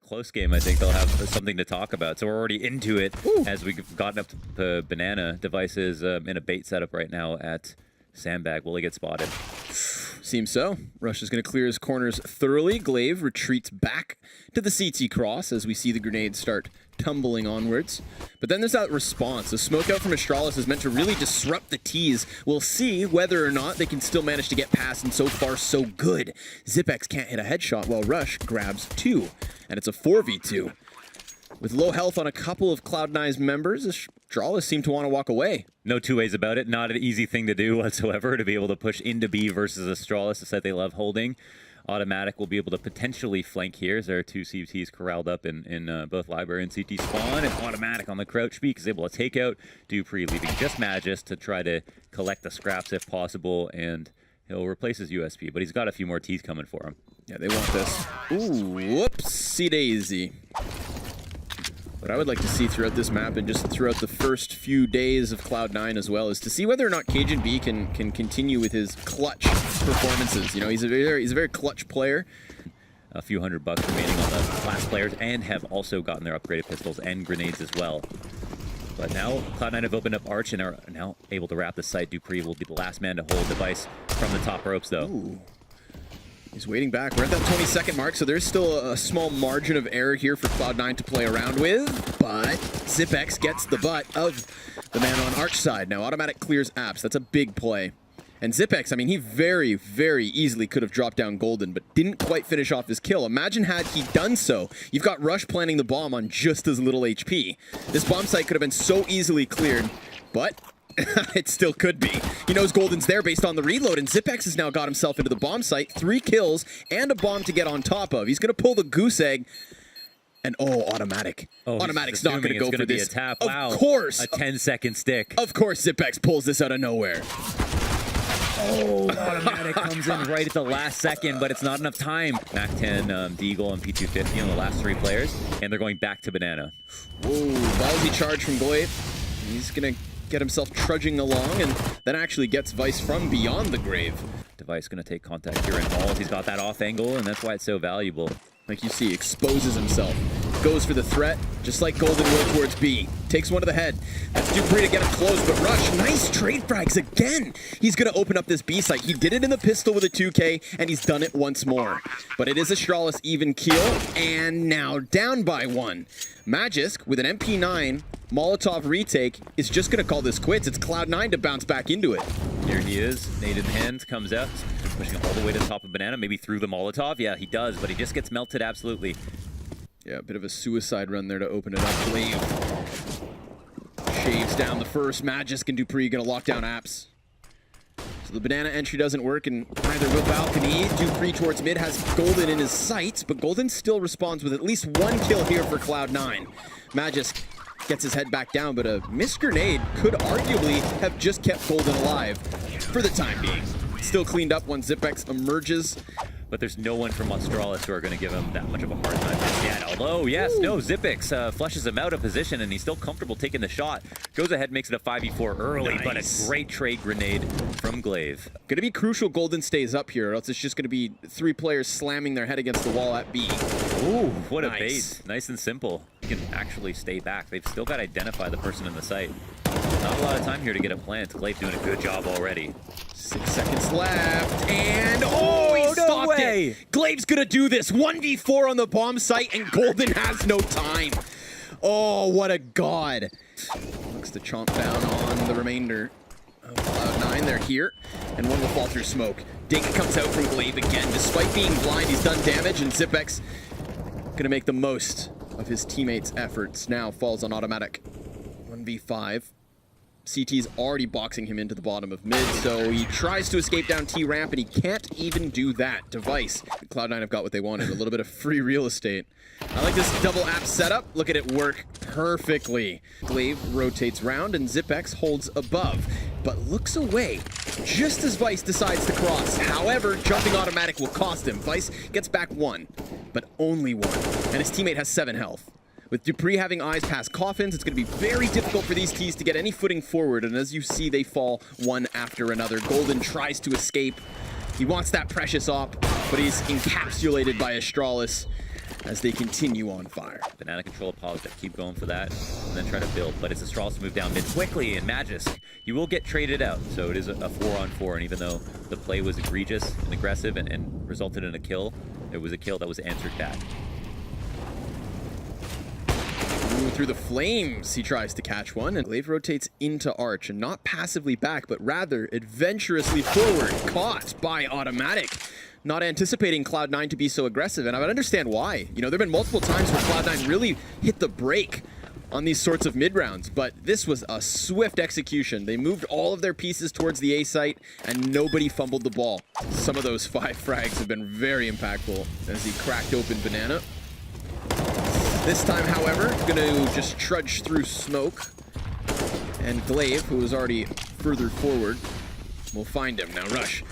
close game, I think they'll have something to talk about. So we're already into it. As we've gotten up to the banana. Devices in a bait setup right now at Sandbag. Will he get spotted? Seems so. Rush is going to clear his corners thoroughly. Glaive retreats back to the CT cross as we see the grenades start tumbling onwards. But then there's that response. The smoke out from Astralis is meant to really disrupt the T's. We'll see whether or not they can still manage to get past, and so far so good. Zipex can't hit a headshot while Rush grabs 2, and it's a 4v2. With low health on a couple of Cloud9's members, Astralis seem to want to walk away. No two ways about it. Not an easy thing to do whatsoever, to be able to push into B versus Astralis, a set they love holding. Automatic will be able to potentially flank here as there are 2 CTs corralled up in both library and CT spawn. And Automatic on the crouch peak is able to take out Dupree, leaving just Magus to try to collect the scraps if possible. And he'll replace his USP, but he's got a few more T's coming for him. Yeah, they want this. Ooh, whoopsie daisy. What I would like to see throughout this map and just throughout the first few days of Cloud9 as well is to see whether or not CajunB can continue with his clutch performances. You know, he's a very clutch player. A few $100 remaining on the class players, and have also gotten their upgraded pistols and grenades as well. But now Cloud9 have opened up Arch and are now able to wrap the site. Dupree will be the last man to hold Device from the top ropes, though. Ooh. He's waiting back. We're at that 20-second mark, so there's still a small margin of error here for Cloud9 to play around with. But Zipex gets the butt of the man on Arch side. Now Automatic clears Apps. That's a big play. And Zipex, I mean, he very, very easily could have dropped down Golden, but didn't quite finish off his kill. Imagine had he done so. You've got Rush planting the bomb on just as little HP. This bomb site could have been so easily cleared, but it still could be. He knows Golden's there based on the reload, and Zipex has now got himself into the bomb site. 3 kills and a bomb to get on top of. He's going to pull the goose egg. And Automatic. Automatic's not going to go for this. Be a tap. Wow. Of course. A 10-second stick. Of course Zipex pulls this out of nowhere. Oh, Automatic comes in right at the last second, but it's not enough time. Mac 10, Deagle, and P250 on the last 3 players, and they're going back to Banana. Whoa, ballsy charge from Glaive. He's going to get himself trudging along, and then actually gets Vice from beyond the grave. Device going to take contact here in Halls. He's got that off angle, and that's why it's so valuable. Like you see, exposes himself. Goes for the threat, just like Golden will towards B. Takes one to the head. That's Dupree to get him close, but Rush, nice trade frags again. He's going to open up this B site. He did it in the pistol with a 2K, and he's done it once more. But it is Astralis even keel, and now down by 1. Magisk, with an MP9, Molotov retake, is just going to call this quits. It's Cloud9 to bounce back into it. Here he is, nade in hand, comes out, pushing all the way to the top of Banana, maybe through the Molotov. Yeah, he does, but he just gets melted absolutely. Yeah, a bit of a suicide run there to open it up. Glaive shaves down the first. Magisk and Dupree going to lock down Apps. So the Banana entry doesn't work, and neither will Balcony. Dupree towards mid has Golden in his sights, but Golden still responds with at least 1 kill here for Cloud9. Magisk gets his head back down, but a missed grenade could arguably have just kept Golden alive for the time being. Still cleaned up once Zipex emerges. But there's no one from Astralis who are going to give him that much of a hard time just yet. Although, yes, no, Zipex flushes him out of position, and he's still comfortable taking the shot. Goes ahead, makes it a 5v4 early, but a great trade grenade from Glaive. Going to be crucial Golden stays up here, or else it's just going to be 3 players slamming their head against the wall at B. Ooh, what a bait. Nice and simple. You can actually stay back. They've still got to identify the person in the site. Not a lot of time here to get a plant. Glaive doing a good job already. 6 seconds left, and he stopped it. Glaive's gonna do this. 1v4 on the bomb site, and Golden has no time. Oh, what a god. Looks to chomp down on the remainder of Cloud9. They're here, and one will fall through smoke. Dink comes out from Glaive again. Despite being blind, he's done damage, and Zipex gonna make the most of his teammates' efforts. Now falls on Automatic. 1v5. CT's already boxing him into the bottom of mid, so he tries to escape down T-ramp, and he can't even do that. Device. Cloud9 have got what they wanted, a little bit of free real estate. I like this double app setup. Look at it work perfectly. Glaive rotates round, and Zipex holds above, but looks away just as Vice decides to cross. However, jumping Automatic will cost him. Vice gets back 1, but only 1, and his teammate has 7 health. With Dupree having eyes past coffins, it's going to be very difficult for these T's to get any footing forward, and as you see, they fall one after another. Golden tries to escape. He wants that precious op, but he's encapsulated by Astralis. as they continue on fire. Banana control pause that keep going for that, and then try to build. But it's Astralis to move down mid quickly, and Magisk, you will get traded out. So it is a 4-on-4, and even though the play was egregious and aggressive and resulted in a kill, it was a kill that was answered back. Ooh, through the flames, he tries to catch one, and Glaive rotates into Arch, and not passively back, but rather adventurously forward, caught by Automatic. Not anticipating Cloud9 to be so aggressive, and I would understand why. You know, there have been multiple times where Cloud9 really hit the brake on these sorts of mid-rounds, but this was a swift execution. They moved all of their pieces towards the A site, and nobody fumbled the ball. Some of those 5 frags have been very impactful as he cracked open Banana. This time, however, gonna just trudge through smoke, and Glaive, who was already further forward, will find him. Now Rush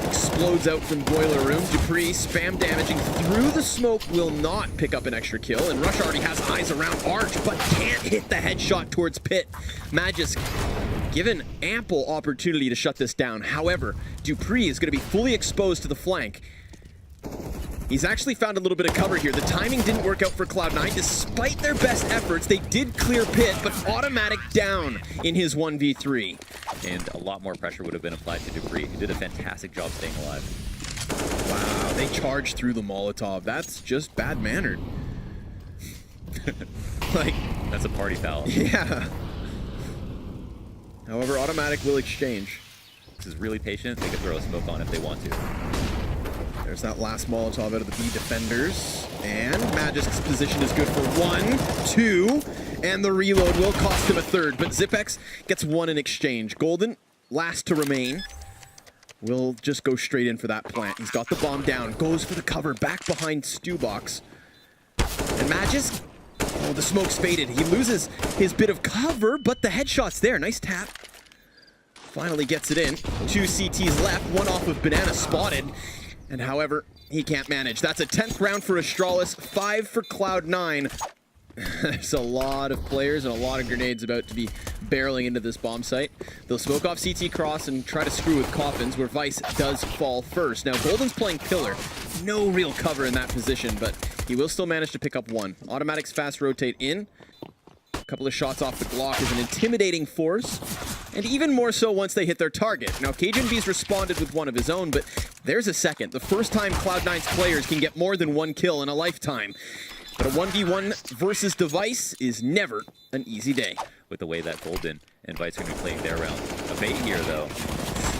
explodes out from Boiler Room. Dupree spam damaging through the smoke, will not pick up an extra kill, and Rush already has eyes around Arch, but can't hit the headshot towards Pit. Magisk given ample opportunity to shut this down. However, Dupree is going to be fully exposed to the flank. He's actually found a little bit of cover here. The timing didn't work out for Cloud9. Despite their best efforts, they did clear Pit, but Automatic down in his 1v3. And a lot more pressure would have been applied to Dupree, who did a fantastic job staying alive. Wow, they charged through the Molotov. That's just bad-mannered. Like, that's a party foul. Yeah. However, Automatic will exchange. This is really patient. They can throw a smoke on if they want to. There's that last Molotov out of the B defenders. And Magisk's position is good for 1, 2, and the reload will cost him a 3rd. But Zipex gets 1 in exchange. Golden, last to remain, will just go straight in for that plant. He's got the bomb down, goes for the cover, back behind Stewbox. And Magisk, oh, the smoke's faded. He loses his bit of cover, but the headshot's there. Nice tap. Finally gets it in. 2 CTs left, 1 off of Banana spotted. And however, he can't manage. That's a 10th round for Astralis, 5 for Cloud9. There's a lot of players and a lot of grenades about to be barreling into this bomb site. They'll smoke off CT cross and try to screw with coffins, where Vice does fall first. Now, Golden's playing pillar. No real cover in that position, but he will still manage to pick up 1. Automatic's fast rotate in. A couple of shots off the Glock is an intimidating force, and even more so once they hit their target. Now, CajunB's responded with 1 of his own, but there's a second. The first time Cloud9's players can get more than 1 kill in a lifetime. But a 1v1 versus Device is never an easy day. With the way that Golden and Vice are going to be playing their round. A bait here, though.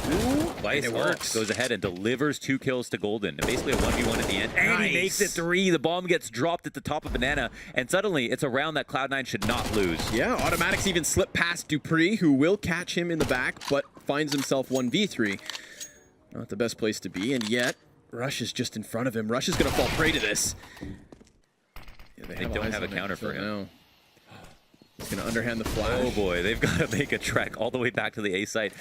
Ooh, Vice goes ahead and delivers 2 kills to Golden. And basically a 1v1 at the end. And he makes it 3. The bomb gets dropped at the top of Banana. And suddenly, it's a round that Cloud9 should not lose. Yeah, Automatics even slipped past Dupree, who will catch him in the back, but finds himself 1v3. Not the best place to be, and yet, Rush is just in front of him. Rush is going to fall prey to this. Yeah, they don't have a counter for him. No. He's going to underhand the flash. Oh boy, they've got to make a trek all the way back to the A site.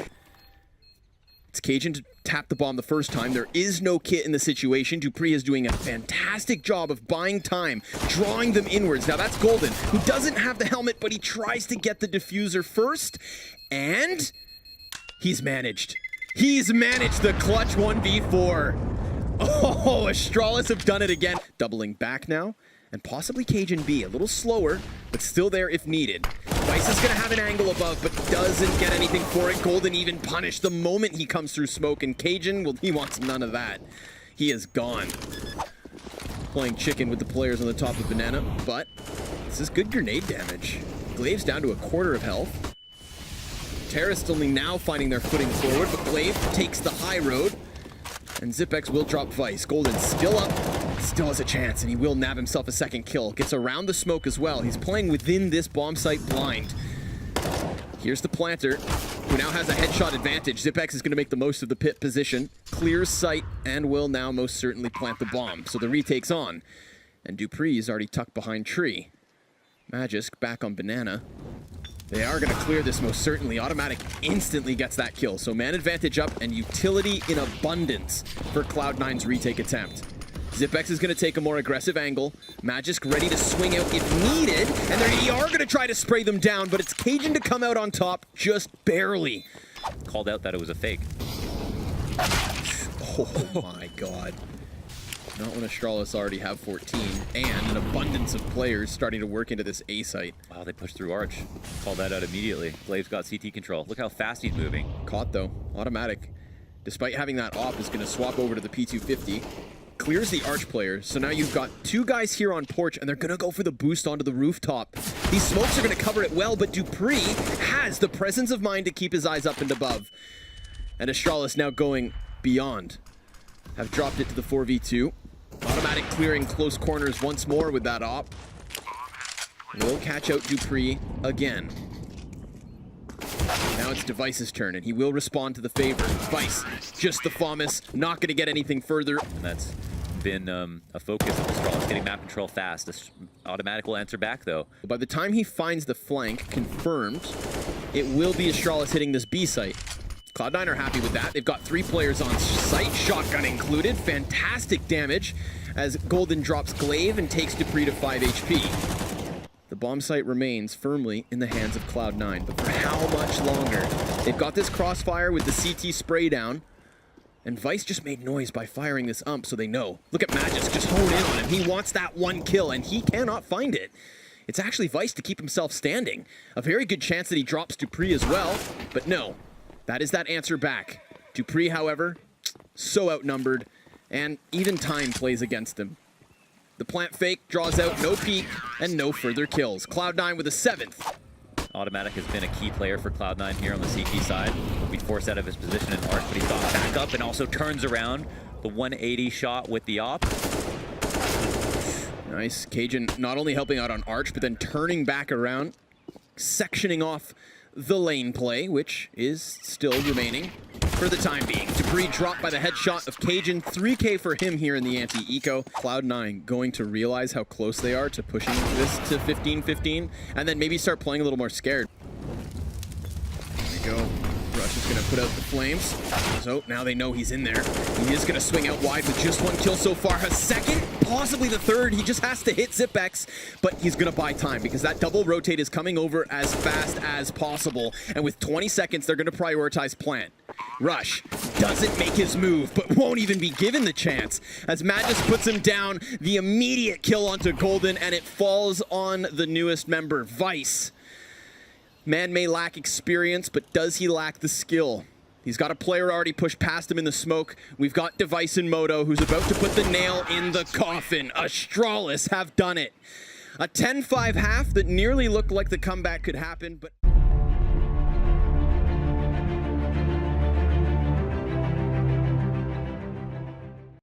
It's Cajun to tap the bomb the first time. There is no kit in the situation. Dupree is doing a fantastic job of buying time, drawing them inwards. Now that's Golden, who doesn't have the helmet, but he tries to get the diffuser first. And he's managed. He's managed the clutch 1v4. Oh, Astralis have done it again. Doubling back now. And possibly CajunB, a little slower, but still there if needed. Vice is going to have an angle above, but doesn't get anything for it. Golden even punished the moment he comes through smoke, and Cajun, well, he wants none of that. He is gone. Playing chicken with the players on the top of Banana, but this is good grenade damage. Glaive's down to a 1/4 of health. Terrorists only now finding their footing forward, but Glaive takes the high road, and Zipex will drop Vice. Golden still up. Still has a chance, and he will nab himself a 2nd kill. Gets around the smoke as well. He's playing within this bomb site blind. Here's the planter, who now has a headshot advantage. Zipex is going to make the most of the pit position, clears sight, and will now most certainly plant the bomb. So the retake's on, and Dupree is already tucked behind tree. Magisk back on Banana. They are going to clear this most certainly. Automatic instantly gets that kill. So man advantage up, and utility in abundance for Cloud9's retake attempt. Zipex is going to take a more aggressive angle. Magisk ready to swing out if needed. And they are going to try to spray them down, but it's Cajun to come out on top just barely. Called out that it was a fake. Oh my god. Not when Astralis already have 14 and an abundance of players starting to work into this A site. Wow, they pushed through Arch. Called that out immediately. Glaive's got CT control. Look how fast he's moving. Caught though, automatic. Despite having that op, is going to swap over to the P250. Clears the Arch player, so now you've got two guys here on porch, and they're going to go for the boost onto the rooftop. These smokes are going to cover it well, but Dupree has the presence of mind to keep his eyes up and above. And Astralis now going beyond. Have dropped it to the 4v2. Automatic clearing close corners once more with that op. Will catch out Dupree again. Now it's Device's turn, and he will respond to the favor. Vice, just the FAMAS, not going to get anything further. And that's been a focus of Astralis, getting map control fast. This automatic will answer back, though. By the time he finds the flank confirmed, it will be Astralis hitting this B site. Cloud9 are happy with that. They've got 3 players on site, shotgun included. Fantastic damage as Golden drops Glaive and takes Dupree to 5 HP. The bomb site remains firmly in the hands of Cloud9, but for how much longer? They've got this crossfire with the CT spray down, and Vice just made noise by firing this ump, so they know. Look at Magus, just hone in on him. He wants that one kill, and he cannot find it. It's actually Vice to keep himself standing. A very good chance that he drops Dupree as well, but no. That is that answer back. Dupree, however, so outnumbered, and even time plays against him. The plant fake draws out no peek and no further kills. Cloud9 with a 7th. Automatic has been a key player for Cloud9 here on the CT side. He's forced out of his position in Arch, but he's got back up and also turns around. The 180 shot with the op. Nice. Cajun not only helping out on Arch, but then turning back around, sectioning off the lane play, which is still remaining for the time being. Dupree dropped by the headshot of Cajun. 3K for him here in the anti-eco. Cloud9 going to realize how close they are to pushing this to 15-15, and then maybe start playing a little more scared. There we go. Rush is going to put out the flames. So now they know he's in there. He is going to swing out wide with just 1 kill so far. A second, possibly the 3rd. He just has to hit Zipex, but he's going to buy time because that double rotate is coming over as fast as possible. And with 20 seconds, they're going to prioritize plant. Rush doesn't make his move, but won't even be given the chance. As Madness puts him down, the immediate kill onto Golden, and it falls on the newest member, Vice. Man may lack experience, but does he lack the skill? He's got a player already pushed past him in the smoke. We've got Device and Moto, who's about to put the nail in the coffin. Astralis have done it. A 10-5 half that nearly looked like the comeback could happen, but...